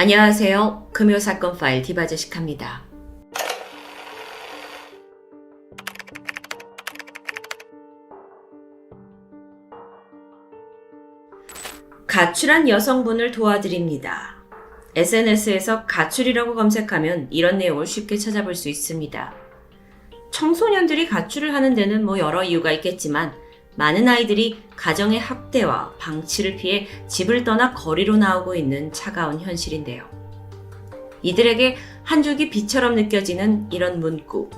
안녕하세요. 금요사건 파일 디바제식합니다. 가출한 여성분을 도와드립니다. SNS에서 가출이라고 검색하면 이런 내용을 쉽게 찾아볼 수 있습니다. 청소년들이 가출을 하는 데는 여러 이유가 있겠지만 많은 아이들이 가정의 학대와 방치를 피해 집을 떠나 거리로 나오고 있는 차가운 현실인데요. 이들에게 한 줄기 빛처럼 느껴지는 이런 문구,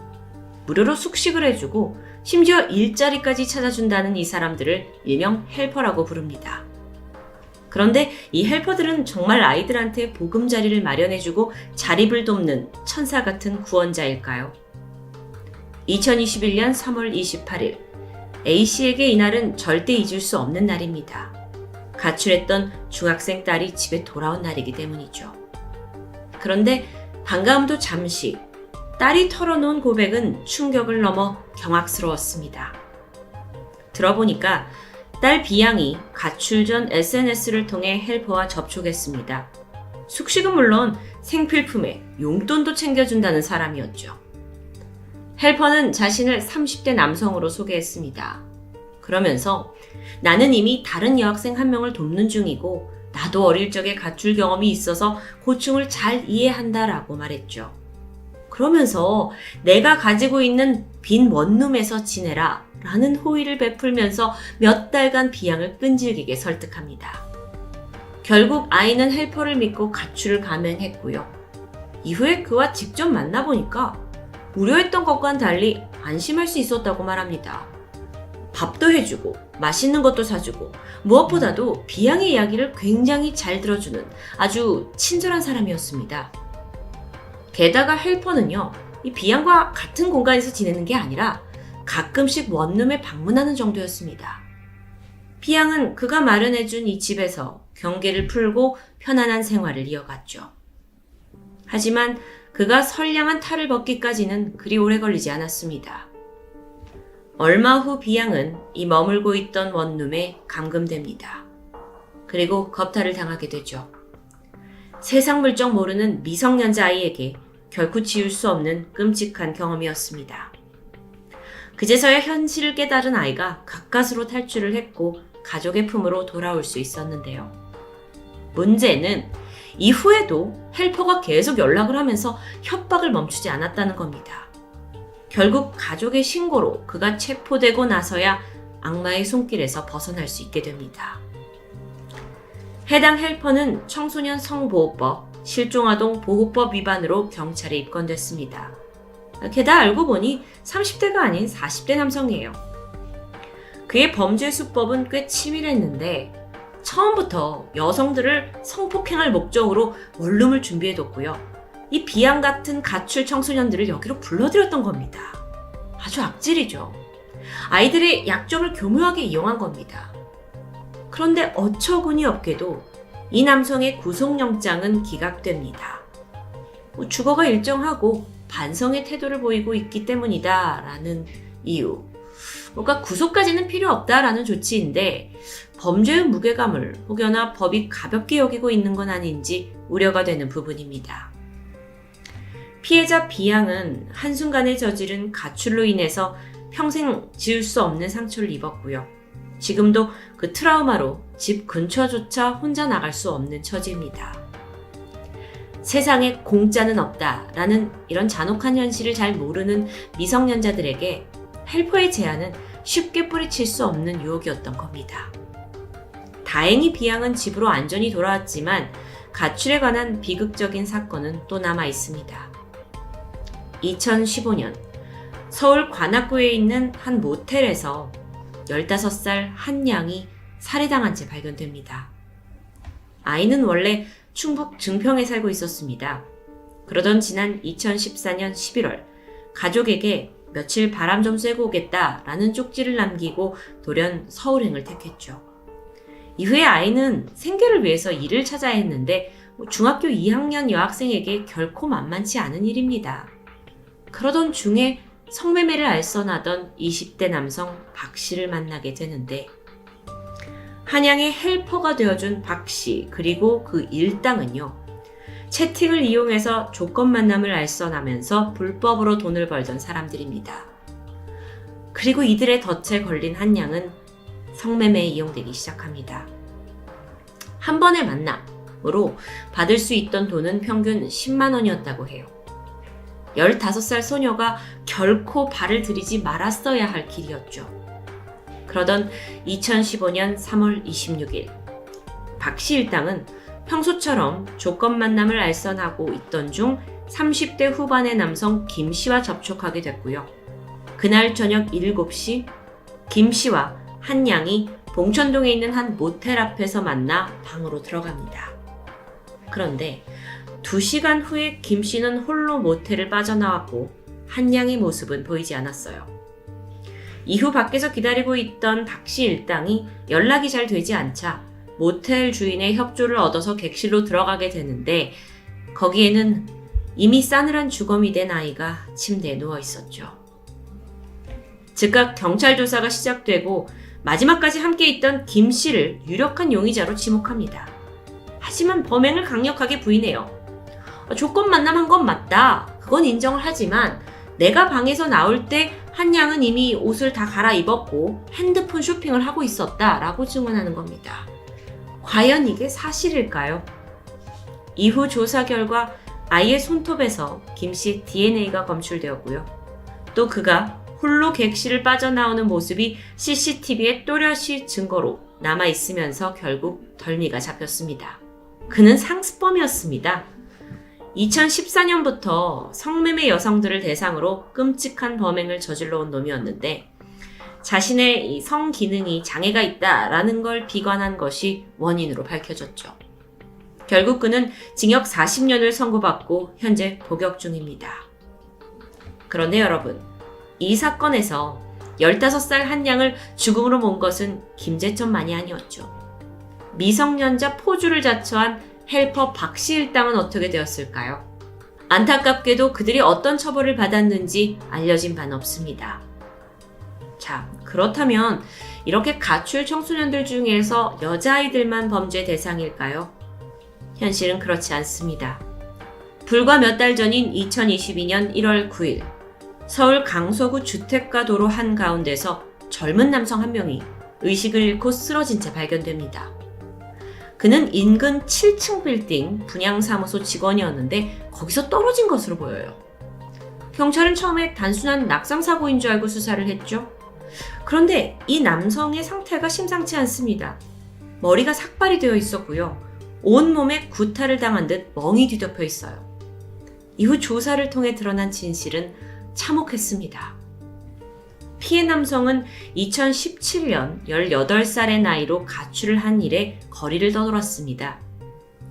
무료로 숙식을 해주고 심지어 일자리까지 찾아준다는 이 사람들을 일명 헬퍼라고 부릅니다. 그런데 이 헬퍼들은 정말 아이들한테 보금자리를 마련해주고 자립을 돕는 천사 같은 구원자일까요? 2021년 3월 28일, A씨에게 이날은 절대 잊을 수 없는 날입니다. 가출했던 중학생 딸이 집에 돌아온 날이기 때문이죠. 그런데 반가움도 잠시, 딸이 털어놓은 고백은 충격을 넘어 경악스러웠습니다. 들어보니까 딸 B양이 가출 전 SNS를 통해 헬퍼와 접촉했습니다. 숙식은 물론 생필품에 용돈도 챙겨준다는 사람이었죠. 헬퍼는 자신을 30대 남성으로 소개했습니다. 그러면서 나는 이미 다른 여학생 한 명을 돕는 중이고 나도 어릴 적에 가출 경험이 있어서 고충을 잘 이해한다라고 말했죠. 그러면서 내가 가지고 있는 빈 원룸에서 지내라 라는 호의를 베풀면서 몇 달간 B양을 끈질기게 설득합니다. 결국 아이는 헬퍼를 믿고 가출을 감행했고요. 이후에 그와 직접 만나보니까 우려했던 것과는 달리 안심할 수 있었다고 말합니다. 밥도 해주고 맛있는 것도 사주고 무엇보다도 B양의 이야기를 굉장히 잘 들어주는 아주 친절한 사람이었습니다. 게다가 헬퍼는요, 이 B양과 같은 공간에서 지내는 게 아니라 가끔씩 원룸에 방문하는 정도였습니다. B양은 그가 마련해준 이 집에서 경계를 풀고 편안한 생활을 이어갔죠. 하지만 그가 선량한 탈을 벗기까지는 그리 오래 걸리지 않았습니다. 얼마 후 B양은 이 머물고 있던 원룸에 감금됩니다. 그리고 겁탈을 당하게 되죠. 세상 물정 모르는 미성년자 아이에게 결코 지울 수 없는 끔찍한 경험이었습니다. 그제서야 현실을 깨달은 아이가 가까스로 탈출을 했고 가족의 품으로 돌아올 수 있었는데요. 문제는 이후에도 헬퍼가 계속 연락을 하면서 협박을 멈추지 않았다는 겁니다. 결국 가족의 신고로 그가 체포되고 나서야 악마의 손길에서 벗어날 수 있게 됩니다. 해당 헬퍼는 청소년 성보호법, 실종아동 보호법 위반으로 경찰에 입건됐습니다. 게다가 알고 보니 30대가 아닌 40대 남성이에요. 그의 범죄 수법은 꽤 치밀했는데 처음부터 여성들을 성폭행할 목적으로 원룸을 준비해뒀고요. 이 B양 같은 가출 청소년들을 여기로 불러들였던 겁니다. 아주 악질이죠. 아이들의 약점을 교묘하게 이용한 겁니다. 그런데 어처구니 없게도 이 남성의 구속영장은 기각됩니다. 주거가 일정하고 반성의 태도를 보이고 있기 때문이다 라는 이유. 뭔가 구속까지는 필요 없다라는 조치인데 범죄의 무게감을 혹여나 법이 가볍게 여기고 있는 건 아닌지 우려가 되는 부분입니다. 피해자 B양은 한순간에 저지른 가출로 인해서 평생 지울 수 없는 상처를 입었고요. 지금도 그 트라우마로 집 근처조차 혼자 나갈 수 없는 처지입니다. 세상에 공짜는 없다라는 이런 잔혹한 현실을 잘 모르는 미성년자들에게 헬퍼의 제안은 쉽게 뿌리칠 수 없는 유혹이었던 겁니다. 다행히 B양은 집으로 안전히 돌아왔지만 가출에 관한 비극적인 사건은 또 남아 있습니다. 2015년 서울 관악구에 있는 한 모텔에서 15살 한 양이 살해당한 채 발견됩니다. 아이는 원래 충북 증평에 살고 있었습니다. 그러던 지난 2014년 11월 가족에게 며칠 바람 좀 쐬고 오겠다라는 쪽지를 남기고 돌연 서울행을 택했죠. 이후에 아이는 생계를 위해서 일을 찾아야 했는데 중학교 2학년 여학생에게 결코 만만치 않은 일입니다. 그러던 중에 성매매를 알선하던 20대 남성 박 씨를 만나게 되는데 한양의 헬퍼가 되어준 박 씨 그리고 그 일당은요. 채팅을 이용해서 조건 만남을 알선하면서 불법으로 돈을 벌던 사람들입니다. 그리고 이들의 덫에 걸린 한 양은 성매매에 이용되기 시작합니다. 한 번의 만남으로 받을 수 있던 돈은 평균 10만 원이었다고 해요. 15살 소녀가 결코 발을 들이지 말았어야 할 길이었죠. 그러던 2015년 3월 26일, 박 씨 일당은 평소처럼 조건 만남을 알선하고 있던 중 30대 후반의 남성 김 씨와 접촉하게 됐고요. 그날 저녁 7시, 김 씨와 한 양이 봉천동에 있는 한 모텔 앞에서 만나 방으로 들어갑니다. 그런데 2시간 후에 김 씨는 홀로 모텔을 빠져나왔고 한 양의 모습은 보이지 않았어요. 이후 밖에서 기다리고 있던 박 씨 일당이 연락이 잘 되지 않자 모텔 주인의 협조를 얻어서 객실로 들어가게 되는데 거기에는 이미 싸늘한 주검이 된 아이가 침대에 누워 있었죠. 즉각 경찰 조사가 시작되고 마지막까지 함께 있던 김 씨를 유력한 용의자로 지목합니다. 하지만 범행을 강력하게 부인해요. 조건 만남한 건 맞다. 그건 인정을 하지만 내가 방에서 나올 때 한 양은 이미 옷을 다 갈아입었고 핸드폰 쇼핑을 하고 있었다 라고 증언하는 겁니다. 과연 이게 사실일까요? 이후 조사 결과 아이의 손톱에서 김 씨의 DNA가 검출되었고요. 또 그가 홀로 객실을 빠져나오는 모습이 CCTV에 또렷이 증거로 남아있으면서 결국 덜미가 잡혔습니다. 그는 상습범이었습니다. 2014년부터 성매매 여성들을 대상으로 끔찍한 범행을 저질러 온 놈이었는데 자신의 이 성기능이 장애가 있다라는 걸 비관한 것이 원인으로 밝혀졌죠. 결국 그는 징역 40년을 선고받고 현재 복역 중입니다. 그런데 여러분, 이 사건에서 15살 한 양을 죽음으로 몬 것은 김재천만이 아니었죠. 미성년자 포주를 자처한 헬퍼 박 씨 일당은 어떻게 되었을까요? 안타깝게도 그들이 어떤 처벌을 받았는지 알려진 바는 없습니다. 자, 그렇다면 이렇게 가출 청소년들 중에서 여자아이들만 범죄 대상일까요? 현실은 그렇지 않습니다. 불과 몇 달 전인 2022년 1월 9일 서울 강서구 주택가 도로 한가운데서 젊은 남성 한 명이 의식을 잃고 쓰러진 채 발견됩니다. 그는 인근 7층 빌딩 분양사무소 직원이었는데 거기서 떨어진 것으로 보여요. 경찰은 처음에 단순한 낙상사고인 줄 알고 수사를 했죠. 그런데 이 남성의 상태가 심상치 않습니다. 머리가 삭발이 되어 있었고요. 온몸에 구타를 당한 듯 멍이 뒤덮여 있어요. 이후 조사를 통해 드러난 진실은 참혹했습니다. 피해 남성은 2017년 18살의 나이로 가출을 한 이래 거리를 떠돌았습니다.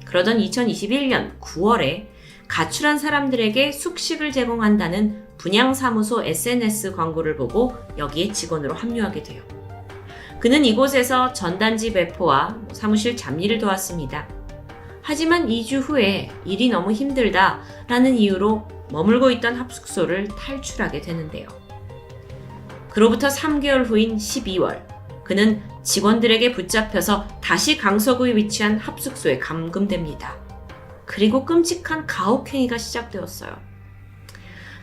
그러던 2021년 9월에 가출한 사람들에게 숙식을 제공한다는 분양사무소 SNS 광고를 보고 여기에 직원으로 합류하게 돼요. 그는 이곳에서 전단지 배포와 사무실 잡일을 도왔습니다. 하지만 2주 후에 일이 너무 힘들다라는 이유로 머물고 있던 합숙소를 탈출하게 되는데요. 그로부터 3개월 후인 12월, 그는 직원들에게 붙잡혀서 다시 강서구에 위치한 합숙소에 감금됩니다. 그리고 끔찍한 가혹행위가 시작되었어요.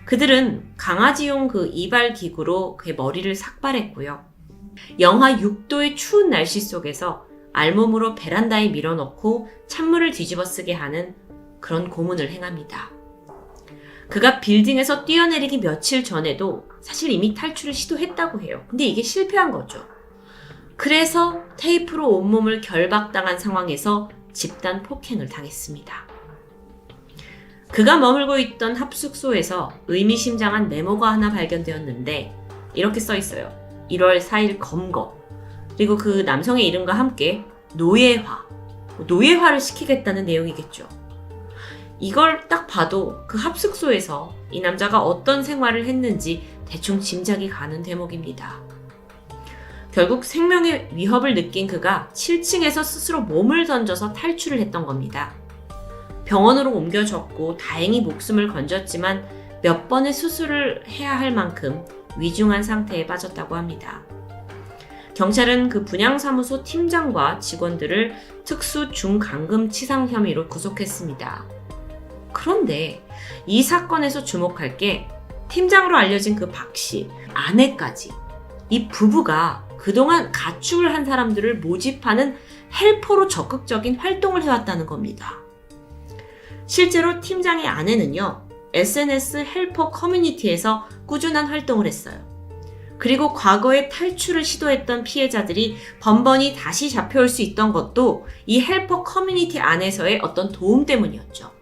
그들은 강아지용 그 이발기구로 그의 머리를 삭발했고요. 영하 6도의 추운 날씨 속에서 알몸으로 베란다에 밀어넣고 찬물을 뒤집어 쓰게 하는 그런 고문을 행합니다. 그가 빌딩에서 뛰어내리기 며칠 전에도 사실 이미 탈출을 시도했다고 해요. 근데 이게 실패한 거죠. 그래서 테이프로 온몸을 결박당한 상황에서 집단 폭행을 당했습니다. 그가 머물고 있던 합숙소에서 의미심장한 메모가 하나 발견되었는데 이렇게 써 있어요. 1월 4일 검거. 그리고 그 남성의 이름과 함께 노예화를 시키겠다는 내용이겠죠. 이걸 딱 봐도 그 합숙소에서 이 남자가 어떤 생활을 했는지 대충 짐작이 가는 대목입니다. 결국 생명의 위협을 느낀 그가 7층에서 스스로 몸을 던져서 탈출을 했던 겁니다. 병원으로 옮겨졌고 다행히 목숨을 건졌지만 몇 번의 수술을 해야 할 만큼 위중한 상태에 빠졌다고 합니다. 경찰은 그 분양사무소 팀장과 직원들을 특수 중강금 치상 혐의로 구속했습니다. 그런데 이 사건에서 주목할 게 팀장으로 알려진 그 박 씨, 아내까지 이 부부가 그동안 가출을 한 사람들을 모집하는 헬퍼로 적극적인 활동을 해왔다는 겁니다. 실제로 팀장의 아내는요, SNS 헬퍼 커뮤니티에서 꾸준한 활동을 했어요. 그리고 과거에 탈출을 시도했던 피해자들이 번번이 다시 잡혀올 수 있던 것도 이 헬퍼 커뮤니티 안에서의 어떤 도움 때문이었죠.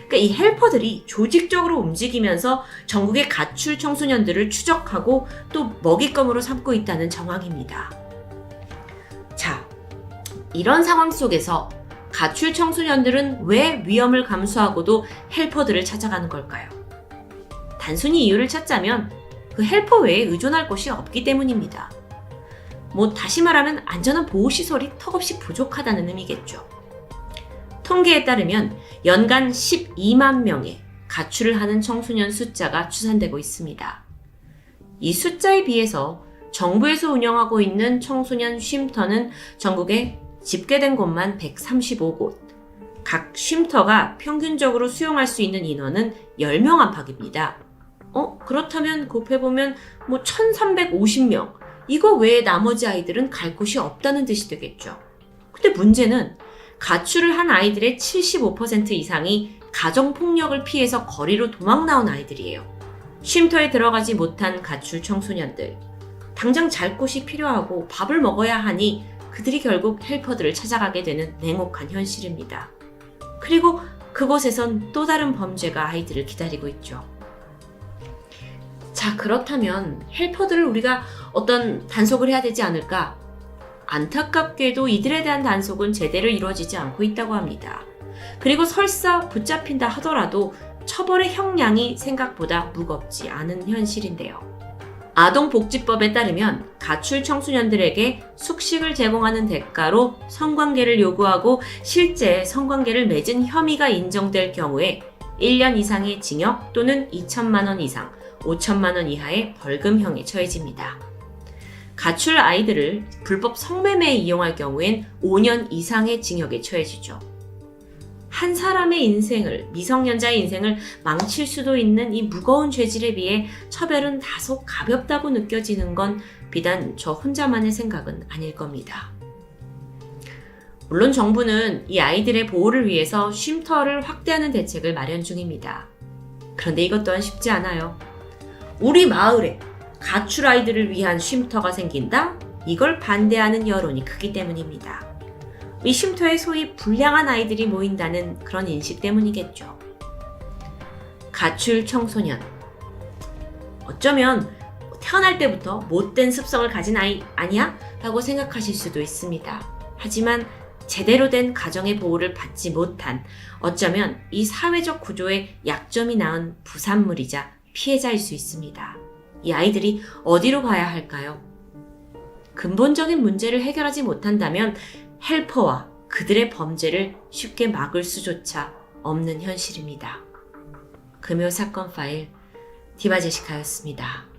그러니까 이 헬퍼들이 조직적으로 움직이면서 전국의 가출 청소년들을 추적하고 또 먹잇감으로 삼고 있다는 정황입니다. 자, 이런 상황 속에서 가출 청소년들은 왜 위험을 감수하고도 헬퍼들을 찾아가는 걸까요? 단순히 이유를 찾자면 그 헬퍼 외에 의존할 곳이 없기 때문입니다. 다시 말하면 안전한 보호시설이 턱없이 부족하다는 의미겠죠. 통계에 따르면 연간 12만 명의 가출을 하는 청소년 숫자가 추산되고 있습니다. 이 숫자에 비해서 정부에서 운영하고 있는 청소년 쉼터는 전국에 집계된 곳만 135곳, 각 쉼터가 평균적으로 수용할 수 있는 인원은 10명 안팎입니다. 그렇다면 곱해보면 1350명, 이거 외에 나머지 아이들은 갈 곳이 없다는 뜻이 되겠죠. 근데 문제는 가출을 한 아이들의 75% 이상이 가정폭력을 피해서 거리로 도망 나온 아이들이에요. 쉼터에 들어가지 못한 가출 청소년들, 당장 잘 곳이 필요하고 밥을 먹어야 하니 그들이 결국 헬퍼들을 찾아가게 되는 냉혹한 현실입니다. 그리고 그곳에선 또 다른 범죄가 아이들을 기다리고 있죠. 자, 그렇다면 헬퍼들을 우리가 어떤 단속을 해야 되지 않을까? 안타깝게도 이들에 대한 단속은 제대로 이루어지지 않고 있다고 합니다. 그리고 설사 붙잡힌다 하더라도 처벌의 형량이 생각보다 무겁지 않은 현실인데요. 아동복지법에 따르면 가출 청소년들에게 숙식을 제공하는 대가로 성관계를 요구하고 실제 성관계를 맺은 혐의가 인정될 경우에 1년 이상의 징역 또는 2천만 원 이상, 5천만 원 이하의 벌금형에 처해집니다. 가출 아이들을 불법 성매매에 이용할 경우엔 5년 이상의 징역에 처해지죠. 한 사람의 인생을, 미성년자의 인생을 망칠 수도 있는 이 무거운 죄질에 비해 처벌은 다소 가볍다고 느껴지는 건 비단 저 혼자만의 생각은 아닐 겁니다. 물론 정부는 이 아이들의 보호를 위해서 쉼터를 확대하는 대책을 마련 중입니다. 그런데 이것 또한 쉽지 않아요. 우리 마을에 가출 아이들을 위한 쉼터가 생긴다? 이걸 반대하는 여론이 크기 때문입니다. 이 쉼터에 소위 불량한 아이들이 모인다는 그런 인식 때문이겠죠. 가출 청소년. 어쩌면 태어날 때부터 못된 습성을 가진 아이 아니야? 라고 생각하실 수도 있습니다. 하지만 제대로 된 가정의 보호를 받지 못한, 어쩌면 이 사회적 구조의 약점이 낳은 부산물이자 피해자일 수 있습니다. 이 아이들이 어디로 가야 할까요? 근본적인 문제를 해결하지 못한다면 헬퍼와 그들의 범죄를 쉽게 막을 수조차 없는 현실입니다. 금요 사건 파일 디바제시카였습니다.